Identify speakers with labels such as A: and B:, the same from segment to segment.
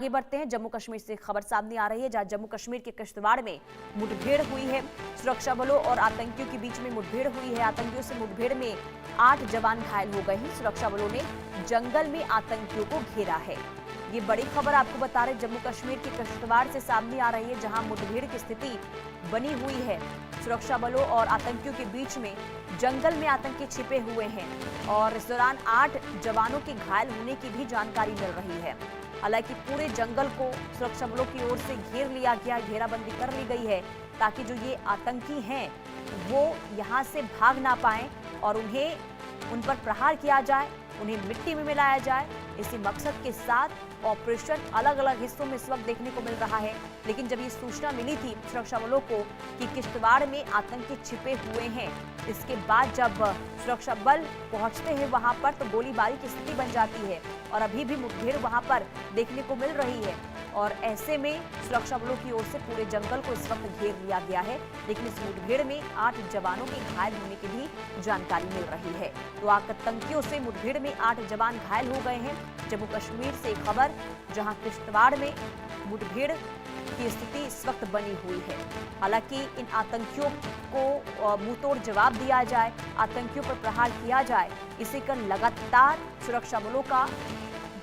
A: आगे बढ़ते हैं। जम्मू कश्मीर से खबर सामने आ रही है जहां जम्मू कश्मीर के किश्तवाड़ में मुठभेड़ हुई है। सुरक्षा बलों और आतंकियों के बीच में मुठभेड़ हुई है। आतंकियों से मुठभेड़ में 8 जवान घायल हो गए हैं। सुरक्षा बलों ने जंगल में आतंकियों को घेरा है। ये बड़ी खबर आपको बता रहे जम्मू कश्मीर के किश्तवाड़ से सामने आ रही है जहां मुठभेड़ की स्थिति बनी हुई है। सुरक्षा बलों और आतंकियों के बीच में जंगल में आतंकी छिपे हुए हैं और इस दौरान 8 जवानों के घायल होने की भी जानकारी मिल रही है। हालांकि पूरे जंगल को सुरक्षा बलों की ओर से घेर लिया गया, घेराबंदी कर ली गई है ताकि जो ये आतंकी हैं वो यहाँ से भाग ना पाएं और उन पर प्रहार किया जाए, उन्हें मिट्टी में मिलाया जाए। इसी मकसद के साथ ऑपरेशन अलग अलग हिस्सों में इस वक्त देखने को मिल रहा है। लेकिन जब ये सूचना मिली थी सुरक्षा बलों को कि किश्तवाड़ में आतंकी छिपे हुए हैं, इसके बाद जब सुरक्षा बल पहुंचते हैं वहां पर तो गोलीबारी की स्थिति बन जाती है और अभी भी मुठभेड़ वहां पर देखने को मिल रही है। और ऐसे में सुरक्षा बलों की ओर से पूरे जंगल को इस वक्त घेर लिया गया है। लेकिन इस मुठभेड़ में 8 जवानों के घायल होने की भी जानकारी मिल रही है। तो आतंकियों से मुठभेड़ में 8 जवान घायल हो गए हैं। जम्मू कश्मीर से खबर जहां किश्तवाड़ में मुठभेड़ की स्थिति इस वक्त बनी हुई है। हालांकि इन आतंकियों को मुंहतोड़ जवाब दिया जाए, आतंकियों पर प्रहार किया जाए, इसे कर लगातार सुरक्षा बलों का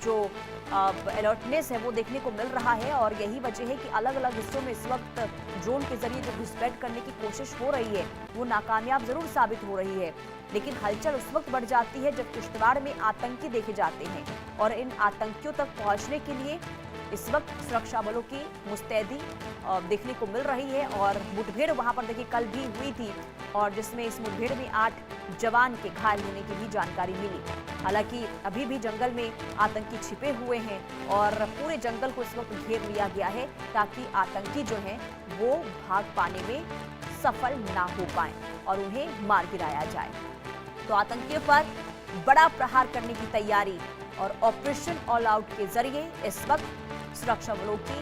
A: जो अलर्टनेस है वो देखने को मिल रहा है। और यही वजह है कि अलग अलग हिस्सों में इस वक्त ड्रोन के जरिए जो घुसपैठ करने की कोशिश हो रही है वो नाकामयाब जरूर साबित हो रही है। लेकिन हलचल उस वक्त बढ़ जाती है जब किश्तवाड़ में आतंकी देखे जाते हैं और इन आतंकियों तक पहुंचने के लिए इस वक्त सुरक्षा बलों की मुस्तैदी देखने को मिल रही है। और मुठभेड़ वहां पर देखिए कल भी हुई थी और जिसमें इस मुठभेड़ में 8 जवान के घायल होने की भी जानकारी मिली। हालांकि अभी भी जंगल में आतंकी छिपे हुए हैं और पूरे जंगल को इस वक्त घेर लिया गया है ताकि आतंकी जो हैं वो भाग पाने में सफल ना हो पाए और उन्हें मार गिराया जाए। तो आतंकियों पर बड़ा प्रहार करने की तैयारी और ऑपरेशन ऑल आउट के जरिए इस वक्त सुरक्षा बलों की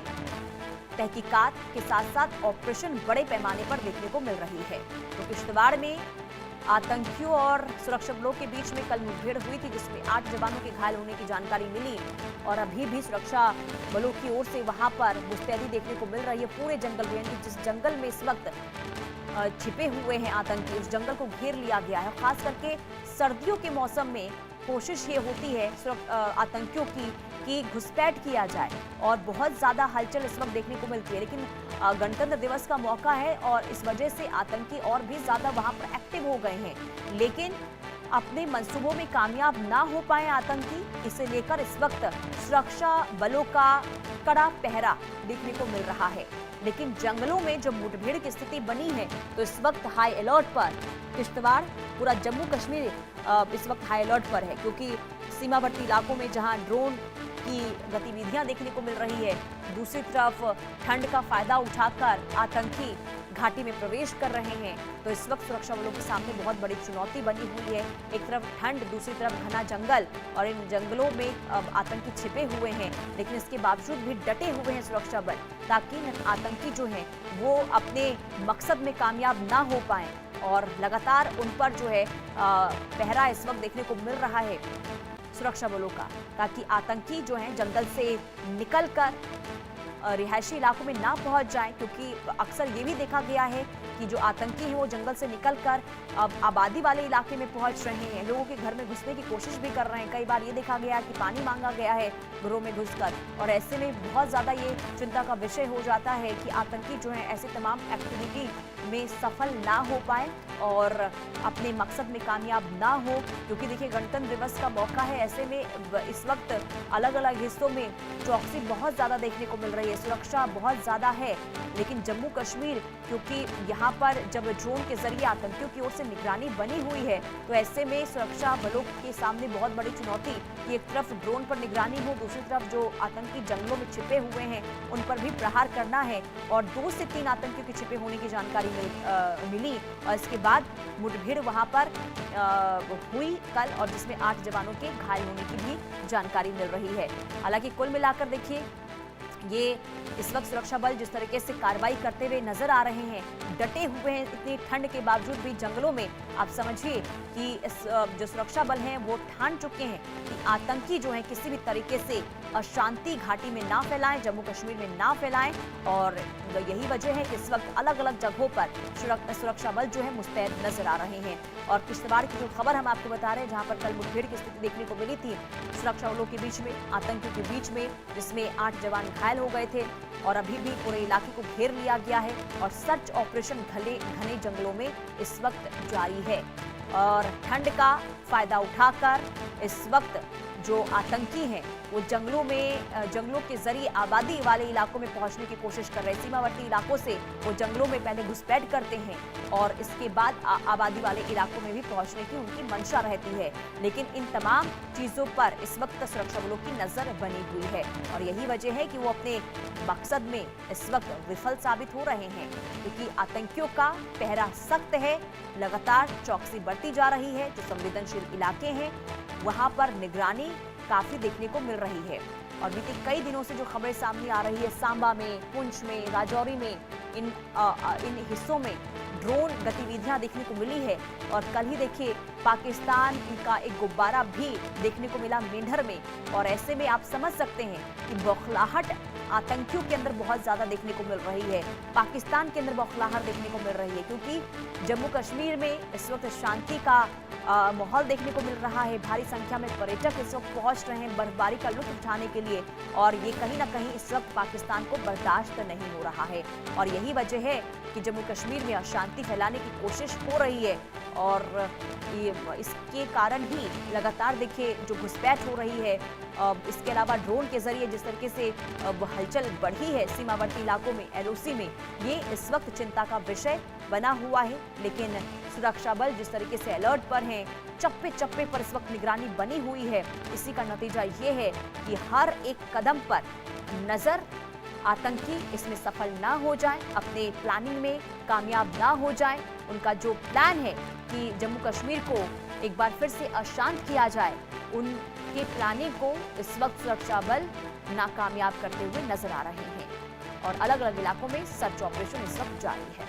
A: तहकीकात के साथ साथ ऑपरेशन बड़े पैमाने पर देखने को मिल रही है। तो किश्तवाड़ में आतंकियों और सुरक्षा बलों के बीच में कल मुठभेड़ हुई थी जिसमें 8 जवानों के घायल होने की जानकारी मिली और अभी भी सुरक्षा बलों की ओर से वहां पर मुस्तैदी देखने को मिल रही है। पूरे जंगल में जिस जंगल में इस वक्त छिपे हुए हैं आतंकी, उस जंगल को घेर लिया गया है। खास करके सर्दियों के मौसम में कोशिश ये होती है आतंकियों की कि घुसपैठ किया जाए और बहुत ज्यादा हलचल इस वक्त देखने को मिलती है। लेकिन गणतंत्र दिवस का मौका है और इस वजह से आतंकी और भी ज्यादा वहां पर एक्टिव हो गए हैं। लेकिन अपने मंसूबों में कामयाब ना हो पाए आतंकी, इसे लेकर इस वक्त सुरक्षा बलों का कड़ा पहरा देखने को मिल रहा है। लेकिन जंगलों में जब मुठभेड़ की स्थिति बनी है तो इस वक्त हाई अलर्ट पर किश्तवाड़, पूरा जम्मू कश्मीर इस वक्त हाई अलर्ट पर है क्योंकि सीमावर्ती इलाकों में जहां ड्रोन की गतिविधियां देखने को मिल रही है, दूसरी तरफ ठंड का फायदा उठाकर आतंकी घाटी में प्रवेश कर रहे हैं। तो इस वक्त सुरक्षा बलों के सामने बहुत बड़ी चुनौती बनी हुई है। एक तरफ ठंड, दूसरी तरफ घना जंगल और इन जंगलों में आतंकी छिपे हुए हैं। लेकिन इसके बावजूद भी डटे हुए हैं सुरक्षा बल ताकि आतंकी जो हैं वो अपने मकसद में कामयाब ना हो पाए और लगातार उन पर जो है पहरा इस वक्त देखने को मिल रहा है सुरक्षा बलों का, ताकि आतंकी जो हैं जंगल से निकलकर रिहायशी इलाकों में ना पहुंच जाएं। क्योंकि अक्सर ये भी देखा गया है कि जो आतंकी हैं वो जंगल से निकलकर अब आबादी वाले इलाके में पहुंच रहे हैं, लोगों के घर में घुसने की कोशिश भी कर रहे हैं। कई बार ये देखा गया कि पानी मांगा गया है घरों में घुसकर और ऐसे में बहुत ज़्यादा ये चिंता का विषय हो जाता है कि आतंकी जो है ऐसे तमाम एक्टिविटी में सफल ना हो पाए और अपने मकसद में कामयाब ना हो। क्योंकि देखिए गणतंत्र दिवस का मौका है, ऐसे में इस वक्त अलग अलग हिस्सों में चौकसी बहुत ज़्यादा देखने को मिल रही है, सुरक्षा बहुत ज़्यादा है। लेकिन जम्मू कश्मीर क्योंकि यहाँ पर जब ड्रोन के जरिए आतंकियों की ओर से निगरानी बनी हुई है तो ऐसे में सुरक्षा बलों के सामने बहुत बड़ी चुनौती कि एक तरफ ड्रोन पर निगरानी हो, दूसरी तरफ जो आतंकी जंगलों में छिपे हुए हैं उन पर भी प्रहार करना है। और 2 से 3 आतंकियों के छिपे होने की जानकारी मिली और इसके बाद मुठभेड़ वहां पर हुई कल और जिसमें 8 जवानों के घायल होने की भी जानकारी मिल रही है। हालांकि कुल मिलाकर देखिए ये इस वक्त सुरक्षा बल जिस तरीके से कार्रवाई करते हुए नजर आ रहे हैं, डटे हुए हैं इतनी ठंड के बावजूद भी जंगलों में आप समझिए कि जो सुरक्षा बल हैं वो ठान चुके हैं कि आतंकी जो है किसी भी तरीके से अशांति घाटी में ना फैलाएं, जम्मू कश्मीर में ना फैलाएं। और यही वजह है कि इस वक्त अलग अलग जगहों पर सुरक्षा बल जो है मुस्तैद नजर आ रहे हैं। और किश्तवाड़ की जो खबर हम आपको बता रहे हैं, जहां पर कल मुठभेड़ की स्थिति देखने को मिली थी सुरक्षा बलों के बीच में, आतंकियों के बीच में, जिसमें 8 जवान घायल हो गए थे और अभी भी पूरे इलाके को घेर लिया गया है और सर्च ऑपरेशन घने जंगलों में इस वक्त जारी है। और ठंड का फायदा उठाकर इस वक्त जो आतंकी हैं वो जंगलों के जरिए आबादी वाले इलाकों में पहुंचने की कोशिश कर रहे हैं। सीमावर्ती इलाकों से वो जंगलों में पहले घुसपैठ करते हैं और इसके बाद आबादी वाले इलाकों में भी पहुंचने की उनकी मंशा रहती है। लेकिन इन तमाम चीजों पर इस वक्त सुरक्षा बलों की नजर बनी हुई है और यही वजह है कि वो अपने मकसद में इस वक्त विफल साबित हो रहे हैं, क्योंकि आतंकियों का पहरा सख्त है। लगातार चौकसी बढ़ती जा रही है। जो संवेदनशील इलाके हैं वहां पर निगरानी काफी देखने को मिल रही है। और बीते कई दिनों से जो खबरें सामने आ रही है, सांबा में, पुंछ में, राजौरी में, इन हिस्सों में ड्रोन गतिविधियां देखने को मिली है। और कल ही देखिए पाकिस्तान का एक गुब्बारा भी देखने को मिला मेंढर में। और ऐसे में आप समझ सकते हैं कि बौखलाहट आतंकियों के अंदर बहुत ज्यादा देखने को मिल रही है, पाकिस्तान के अंदर बौखलाहट देखने को मिल रही है, क्योंकि जम्मू कश्मीर में इस वक्त शांति का माहौल देखने को मिल रहा है। भारी संख्या में पर्यटक इस वक्त पहुंच रहे हैं बर्फबारी का लुत्फ उठाने के लिए और ये कहीं ना कहीं इस वक्त पाकिस्तान को बर्दाश्त नहीं हो रहा है। और यही वजह है कि जम्मू कश्मीर में अशांति फैलाने की कोशिश हो रही है और इसके कारण ही लगातार देखिए जो घुसपैठ हो रही है। इसके अलावा ड्रोन के जरिए जिस तरीके से हलचल बढ़ी है सीमावर्ती इलाकों में, एलओसी में, ये इस वक्त चिंता का विषय बना हुआ है। लेकिन सुरक्षा बल जिस तरीके से अलर्ट पर हैं, चप्पे चप्पे पर इस वक्त निगरानी बनी हुई है, इसी का नतीजा ये है कि हर एक कदम पर नजर, आतंकी इसमें सफल ना हो जाए, अपने प्लानिंग में कामयाब ना हो जाए। उनका जो प्लान है कि जम्मू कश्मीर को एक बार फिर से अशांत किया जाए, उनके प्लानिंग को इस वक्त सुरक्षा बल नाकामयाब करते हुए नजर आ रहे हैं और अलग अलग इलाकों में सर्च ऑपरेशन इस वक्त जारी है।